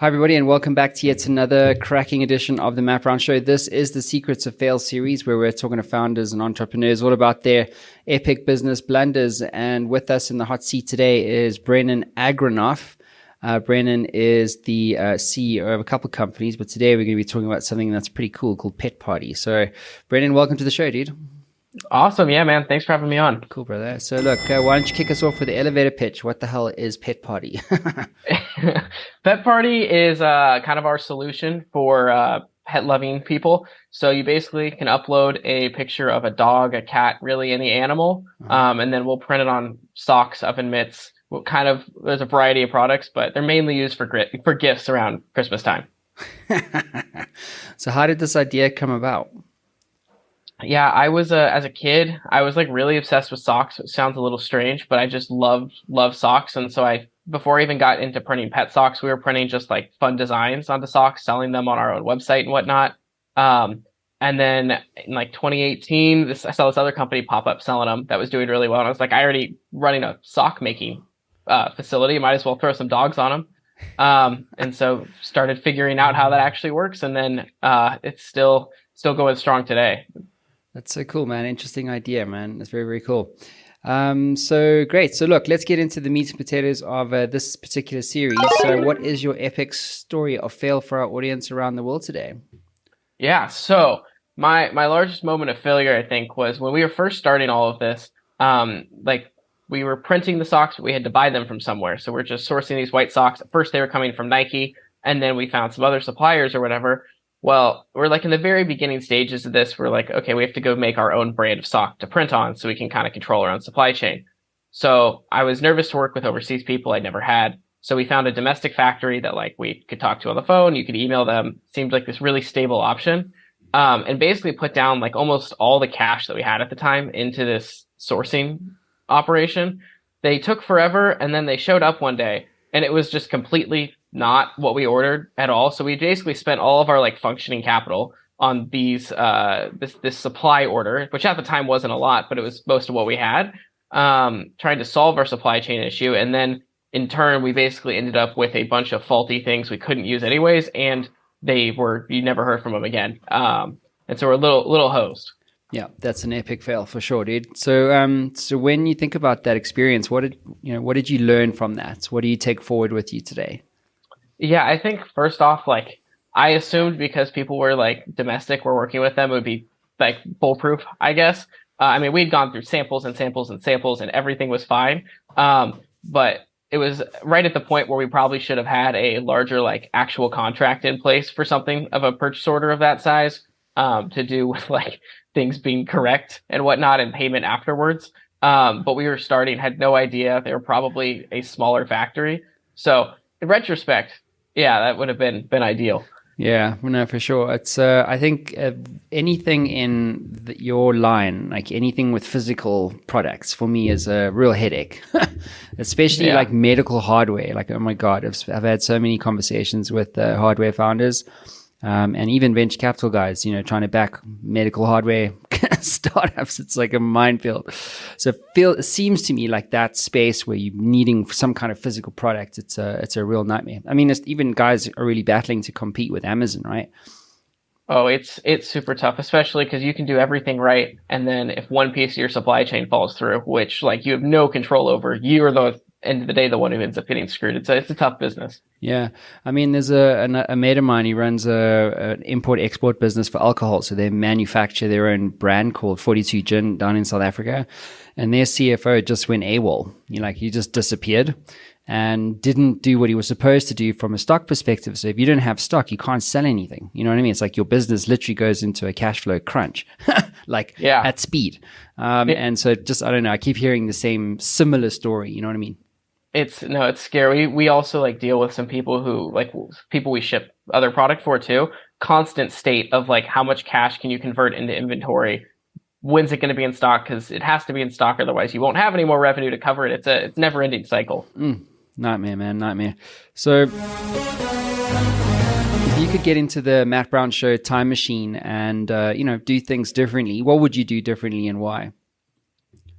Hi, everybody, and welcome back to yet another cracking edition of the Matt Brown Show. This is the Secrets of Fail series where we're talking to founders and entrepreneurs all about their epic business blunders. And with us in the hot seat today is Brennan Agranoff. Brennan is the CEO of a couple of companies, but today we're going to be talking about something that's pretty cool called PetParty. So, Brennan, welcome to the show, dude. Awesome. Yeah, man. Thanks for having me on. Cool, brother. So look, why don't you kick us off with the elevator pitch? What the hell is PetParty? PetParty is kind of our solution for pet-loving people. So you basically can upload a picture of a dog, a cat, really any animal, and then we'll print it on socks, oven mitts. There's a variety of products, but they're mainly used for gifts around Christmas time. So how did this idea come about? Yeah, I was as a kid, I was like really obsessed with socks. It sounds a little strange, but I just love socks. And so before I even got into printing pet socks, we were printing just like fun designs onto socks, selling them on our own website and whatnot. And then in like 2018, I saw this other company pop up selling them that was doing really well. And I was like, I already running a sock making facility. Might as well throw some dogs on them. And so started figuring out how that actually works. And then it's still going strong today. That's so cool, man. Interesting idea, man. That's very, very cool. So great. So look, let's get into the meat and potatoes of this particular series. So what is your epic story of fail for our audience around the world today? Yeah. So my largest moment of failure, I think, was when we were first starting all of this. Like we were printing the socks, but we had to buy them from somewhere. So we're just sourcing these white socks. At first they were coming from Nike, and then we found some other suppliers or whatever. Well, we're like in the very beginning stages of this. We're like, okay, we have to go make our own brand of sock to print on so we can kind of control our own supply chain. So I was nervous to work with overseas people I'd never had. So we found a domestic factory that like we could talk to on the phone. You could email them. Seemed like this really stable option. And basically put down like almost all the cash that we had at the time into this sourcing operation. They took forever, and then they showed up one day and it was just completely not what we ordered at all. So we basically spent all of our like functioning capital on these this supply order, which at the time wasn't a lot, but it was most of what we had, trying to solve our supply chain issue. And then in turn, we basically ended up with a bunch of faulty things we couldn't use anyways, and you never heard from them again. And so we're a little hosed. Yeah, that's an epic fail for sure, dude. So so when you think about that experience, what did you learn from that? What do you take forward with you today? Yeah, I think first off, like I assumed because people were like domestic, we're working with them, it would be like foolproof, I guess. I mean, we'd gone through samples and samples and samples and everything was fine. But it was right at the point where we probably should have had a larger like actual contract in place for something of a purchase order of that size, to do with like things being correct and whatnot and payment afterwards. But we were had no idea. They were probably a smaller factory. So in retrospect, yeah, that would have been ideal. Yeah, no, for sure. It's I think anything in your line, like anything with physical products, for me is a real headache, especially like medical hardware. Like, oh my God, I've had so many conversations with hardware founders. And even venture capital guys, trying to back medical hardware startups. It's like a minefield. So it seems to me like that space where you're needing some kind of physical product, it's a real nightmare. I mean, even guys are really battling to compete with Amazon, right? Oh, it's super tough, especially because you can do everything right, and then if one piece of your supply chain falls through, which like you have no control over, you are the end of the day the one who ends up getting screwed. It's a tough business. Yeah, I mean, there's a mate of mine. He runs an import-export business for alcohol. So they manufacture their own brand called 42 Gin down in South Africa, and their CFO just went AWOL. He just disappeared and didn't do what he was supposed to do from a stock perspective. So if you don't have stock, you can't sell anything. You know what I mean? It's like your business literally goes into a cash flow crunch, at speed. And so I don't know. I keep hearing the similar story. You know what I mean? It's scary. We also like deal with some people who like people we ship other product for too. Constant state of like how much cash can you convert into inventory? When's it going to be in stock? Because it has to be in stock, otherwise you won't have any more revenue to cover it. It's never ending cycle. Nightmare, man, nightmare. So if you could get into the Matt Brown Show time machine and do things differently, what would you do differently and why?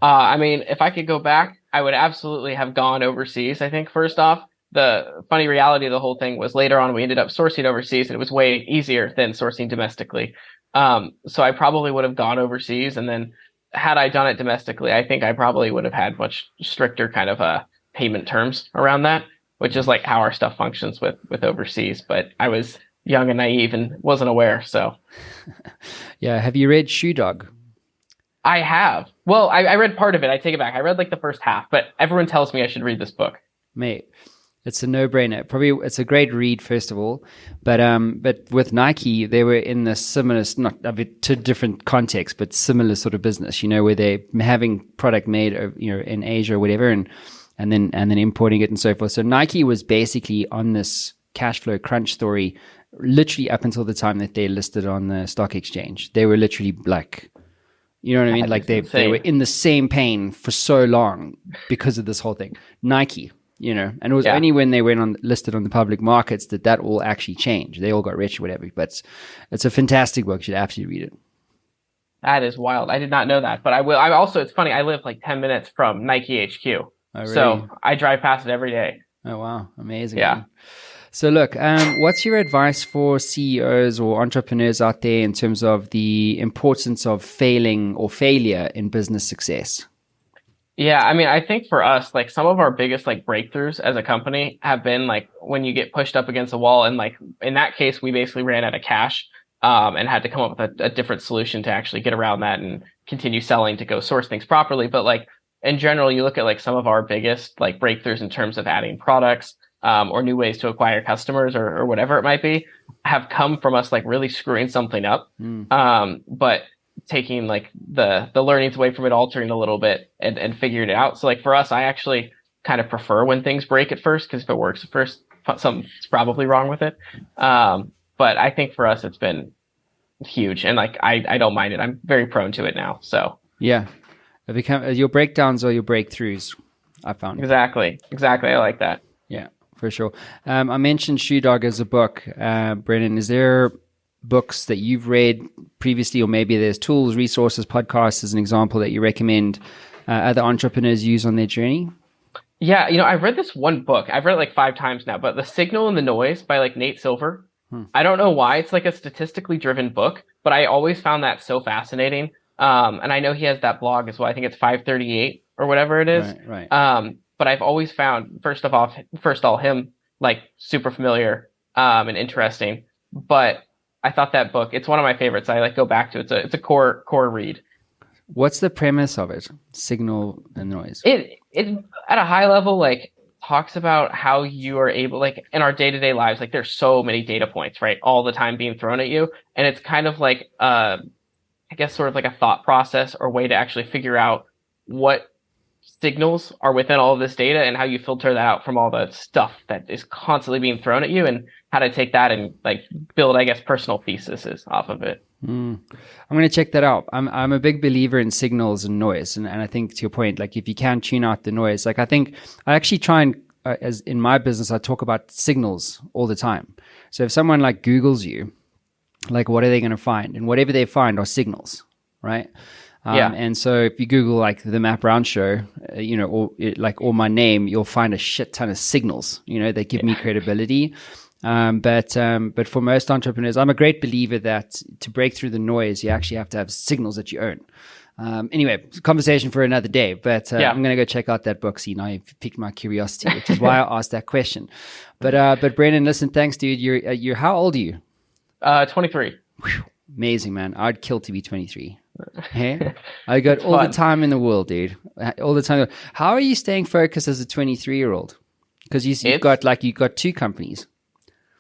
I mean, if I could go back, I would absolutely have gone overseas. I think first off, the funny reality of the whole thing was later on we ended up sourcing overseas, and it was way easier than sourcing domestically. So I probably would have gone overseas, and then had I done it domestically, I think I probably would have had much stricter kind of payment terms around that, which is like how our stuff functions with overseas. But I was young and naive and wasn't aware. So yeah. Have you read Shoe Dog? I have. Well, I read part of it. I take it back. I read like the first half, but everyone tells me I should read this book. Mate, it's a no-brainer. Probably it's a great read, first of all. But with Nike, they were in the similar, not a bit to different context, but similar sort of business, where they're having product made, in Asia or whatever, and then importing it and so forth. So Nike was basically on this cash flow crunch story literally up until the time that they listed on the stock exchange. They were literally like, you know what I mean? Like they were in the same pain for so long because of this whole thing. Nike, and it was only when they went listed on the public markets that all actually changed. They all got rich or whatever. But it's a fantastic book. You should absolutely read it. That is wild. I did not know that, but I will. It's funny. I live like 10 minutes from Nike HQ. Oh, really? So I drive past it every day. Oh, wow. Amazing. Yeah. Man. So look, what's your advice for CEOs or entrepreneurs out there in terms of the importance of failing or failure in business success? Yeah, I mean, I think for us, like some of our biggest like breakthroughs as a company have been like when you get pushed up against a wall, and like in that case, we basically ran out of cash and had to come up with a different solution to actually get around that and continue selling to go source things properly. But like in general, you look at like some of our biggest like breakthroughs in terms of adding products or new ways to acquire customers or whatever it might be, have come from us like really screwing something up. But taking like the learnings away from it, altering a little bit and figuring it out. So like for us, I actually kind of prefer when things break at first, because if it works at first, something's probably wrong with it. But I think for us, it's been huge, and like I don't mind it. I'm very prone to it now. So yeah, it become your breakdowns or your breakthroughs. I found exactly. I like that. Yeah, for sure. I mentioned Shoe Dog as a book. Brennan, is there books that you've read previously, or maybe there's tools, resources, podcasts as an example that you recommend other entrepreneurs use on their journey? Yeah, I've read this one book. I've read it like 5 times now, but The Signal and the Noise by like Nate Silver. I don't know why. It's like a statistically driven book, but I always found that so fascinating. And I know he has that blog as well. I think it's 538 or whatever it is. Right. But I've always found, first of all, him like super familiar and interesting. But I thought that book, it's one of my favorites. I like go back to it. It's a core read. What's the premise of it? Signal and Noise. It at a high level like talks about how you are able, like in our day-to-day lives, like there's so many data points, right, all the time being thrown at you, and it's kind of like I guess sort of like a thought process or way to actually figure out what signals are within all of this data and how you filter that out from all the stuff that is constantly being thrown at you, and how to take that and like build, I guess, personal theses off of it. I'm going to check that out. I'm a big believer in signals and noise. And I think to your point, like if you can tune out the noise, like I think I actually try and, as in my business, I talk about signals all the time. So if someone like Googles you, like what are they going to find? And whatever they find are signals, right? And so if you Google like the Matt Brown Show, or my name, you'll find a shit ton of signals, that give me credibility. But for most entrepreneurs, I'm a great believer that to break through the noise, you actually have to have signals that you own. Anyway, conversation for another day, but I'm going to go check out that book. See, now you've piqued my curiosity, which is why I asked that question. But Brennan, listen, thanks, dude. You're how old are you? 23. Whew, amazing, man. I'd kill to be 23. Hey, I got all the time in the world, dude. All the time. How are you staying focused as a 23-year-old? Because you've got 2 companies.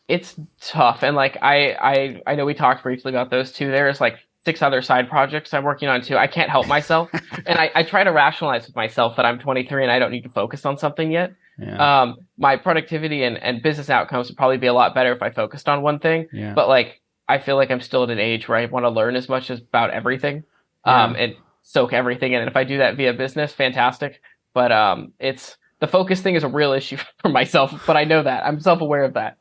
It's tough, and like I know we talked briefly about those 2. There's like 6 other side projects I'm working on too. I can't help myself, and I try to rationalize with myself that I'm 23 and I don't need to focus on something yet. Yeah. My productivity and business outcomes would probably be a lot better if I focused on one thing. Yeah. But like I feel like I'm still at an age where I want to learn as much as about everything, and soak everything in. And if I do that via business, fantastic. But it's the focus thing is a real issue for myself. But I know that I'm self-aware of that.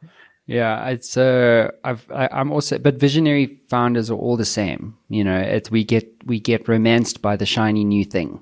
Yeah, it's I'm also, but visionary founders are all the same. We get romanced by the shiny new thing,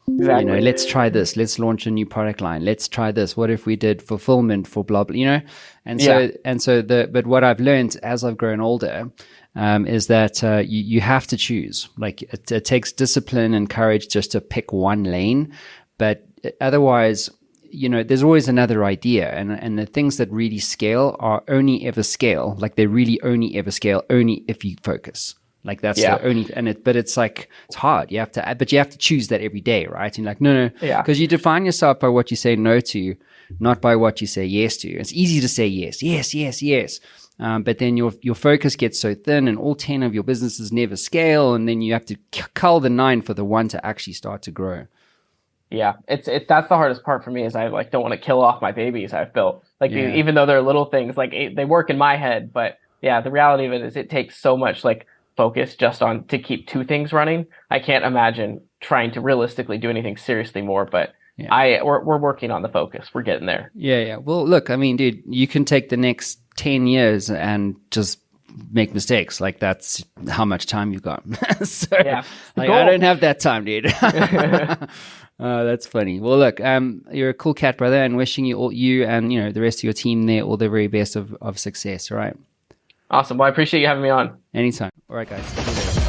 Exactly. Let's try this. Let's launch a new product line. Let's try this. What if we did fulfillment for blah, blah, but what I've learned as I've grown older, is that you have to choose. Like it takes discipline and courage just to pick one lane, but otherwise, there's always another idea, and the things that really scale are only ever scale. Like they really only ever scale only if you focus. Like that's the only, but it's like, it's hard. You have to choose that every day, right? And like, no, because you define yourself by what you say no to, not by what you say yes to. It's easy to say yes. But then your focus gets so thin, and all 10 of your businesses never scale. And then you have to cull the 9 for the one to actually start to grow. Yeah, it's that's the hardest part for me, is I like don't want to kill off my babies I've built. Like even though they're little things, like they work in my head, but yeah, the reality of it is it takes so much like focus just on to keep 2 things running. I can't imagine trying to realistically do anything seriously more, but we're working on the focus. We're getting there. Yeah. Well, look, I mean, dude, you can take the next 10 years and just make mistakes. Like that's how much time you've got. So I don't have that time, dude. That's funny. Well, look, you're a cool cat, brother, and wishing you and the rest of your team there all the very best of success. All right. Awesome. Well, I appreciate you having me on. Anytime. All right, guys.